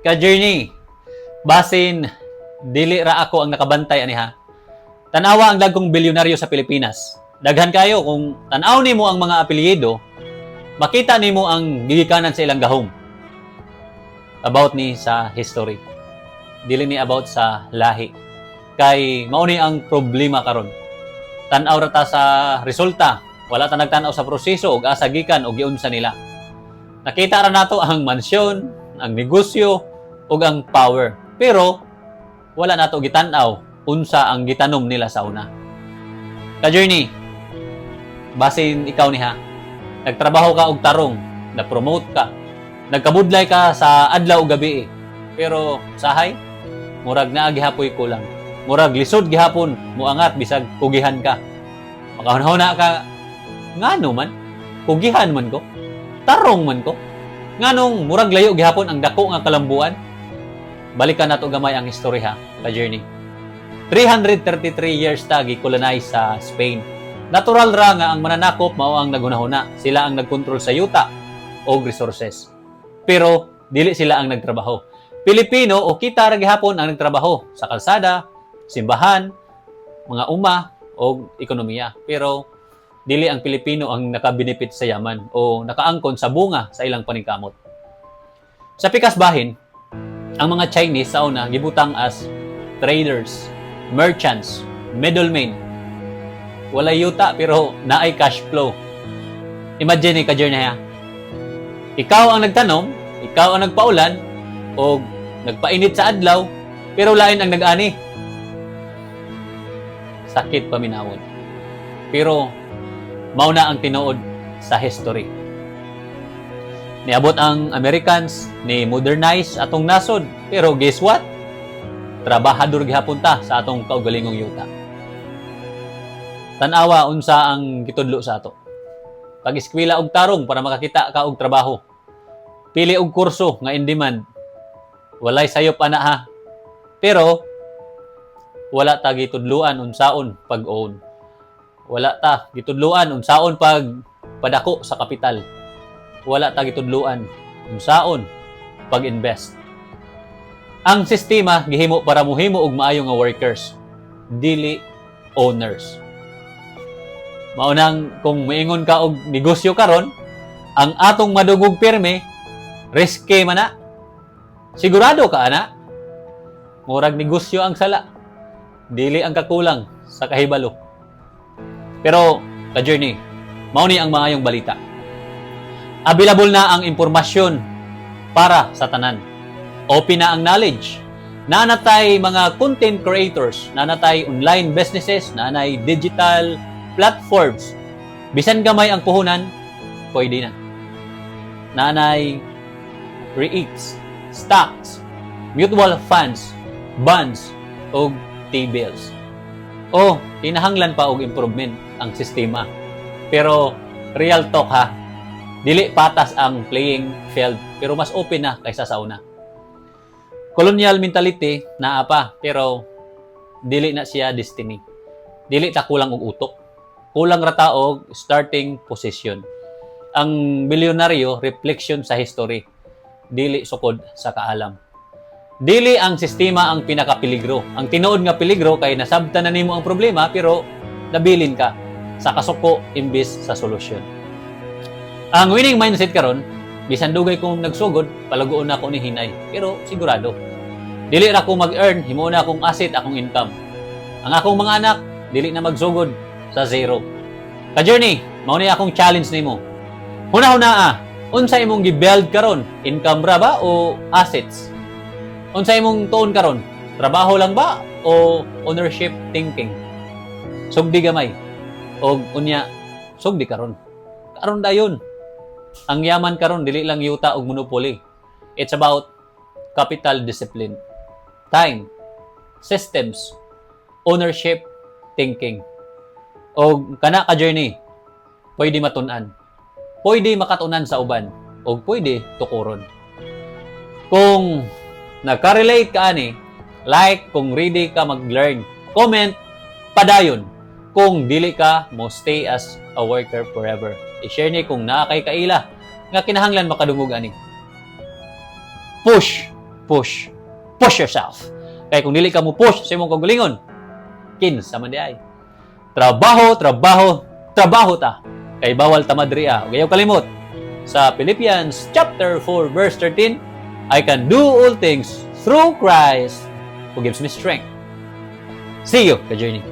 Ka-journey, basin dili ra ako ang nakabantay ani ha. Tanawa ang dagkong bilyonaryo sa Pilipinas. Daghan kayo kung tanaw nimo ang mga apelyido, makita nimo ang gigikanan sa ilang gahom. About ni sa history. Dili ni about sa lahi. Kay mao ni ang problema karon. Tanaw ra ta sa resulta, wala ta nagtanaw sa proseso ug asa gikan ug giunsa nila. Nakita ra nato ang mansyon, ang negosyo ug ang power. Pero wala nato gitan-aw unsa ang gitanom nila sa una. Ka-journey, basin ikaw ni ha. Nagtrabaho ka og tarong, na-promote ka, nagkabudlay ka sa adlaw ug gabi. Pero sahay, murag naa gihapoy kulang. Murag lisod gihapon moangat bisag kugihan ka. Makahuna ka ngano man, kugihan man ko, tarong man ko. Nganong murag layo gihapon ang dako nga kalambuan. Balikan nato gamay ang history ha, ka-journey. 333 years ta gi-colonize sa Spain. Natural ra nga ang mananakop mao ang nagunahuna. Sila ang nagkontrol sa yuta o resources. Pero dili sila ang nagtrabaho. Pilipino o kita ra gihapon ang nagtrabaho sa kalsada, simbahan, mga uma o ekonomiya. Pero dili ang Pilipino ang nakabenefit sa yaman o nakaangkon sa bunga sa ilang paningkamot. Sa pikas bahin, ang mga Chinese sa una gibutang as traders, merchants, middlemen. Walay yuta pero naay cash flow. Imagine ka-journey ha. Ikaw ang nagtanom, ikaw ang nagpaulan o nagpainit sa adlaw pero lain ang nag-ani. Sakit paminawon. Pero mao na ang tinuod sa history. Niabot ang Americans ni modernize atong nasod. Pero guess what? Trabahador gihapon ta sa atong kaugalingong yuta. Tanawa unsa ang gitudlo sa ato. Pag-eskwela og tarong para makakita ka og trabaho. Pili og kurso nga in demand. Walay sayop ana ha. Pero wala ta gitudluan unsaon pag-own. Wala ta gitudluan unsaon pag padako sa kapital. Wala ta gitudluan unsaon pag-invest. Ang sistema gihimo para mohimo og maayo nga workers, dili owners. Maunang kung moingon ka og negosyo karon, ang atong madugog pirme risky man na. Sigurado ka ana? Murag negosyo ang sala. Dili ang kakulang sa kahibalo. Pero, ka-journey, mao ni ang maayong balita. Available na ang impormasyon para sa tanan. Open na ang knowledge. Nanatay mga content creators, nanatay online businesses, nanay digital platforms. Bisan gamay ang puhunan, pwede na. Nanay REITs, stocks, mutual funds, bonds, o T-bills. O, kinahanglan pa og improvement ang sistema. Pero, real talk ha, dili patas ang playing field, pero mas open na kaysa sa una. Colonial mentality, naa pa, pero dili na siya destiny. Dili ta kulang og utok. Kulang ra ta og starting position. Ang bilyonaryo, reflection sa history. Dili sukod sa kaalam. Dili ang sistema ang pinakapeligro. Ang tinuod nga peligro kay nasabtan na nimo ang problema pero nabilin ka sa kasuko imbis sa solusyon. Ang winning mindset karon, bisan dugay kong nagsugod, palaguon na ako ni hinay. Pero sigurado, dili ra ko mag-earn, himo na akong asset, akong income. Ang akong mga anak, dili na magsugod sa zero. Ka-journey, mao ni akong challenge nimo. Huna-huna unsa imong gi-build karon? Income ra ba o assets? Unsa imong tuon karon? Trabaho lang ba o ownership thinking? Sugdi gamay. Og unya, sugdi karon. Karon dayon. Ang yaman karon dili lang yuta og monopoly. It's about capital discipline, time, systems, ownership, thinking. Og kana ka journey, pwede matun-an. Pwede makatunan sa uban o pwede tukuron. Kung nagka-relate ka ani, like kung ready ka mag-learn, comment padayon. Kung dili ka mo stay as a worker forever. I-share ni kung naa kay kaila nga kinahanglan makadungog ani. Push push. Push yourself. Kaya kung dili ka mo push sa imong kagalingon, kinsa man di ay. Trabaho, trabaho, trabaho ta. Kay bawal tamad riya. Huwag kalimot. Sa Philippians chapter 4 verse 13, I can do all things through Christ who gives me strength. See you, ka-journey.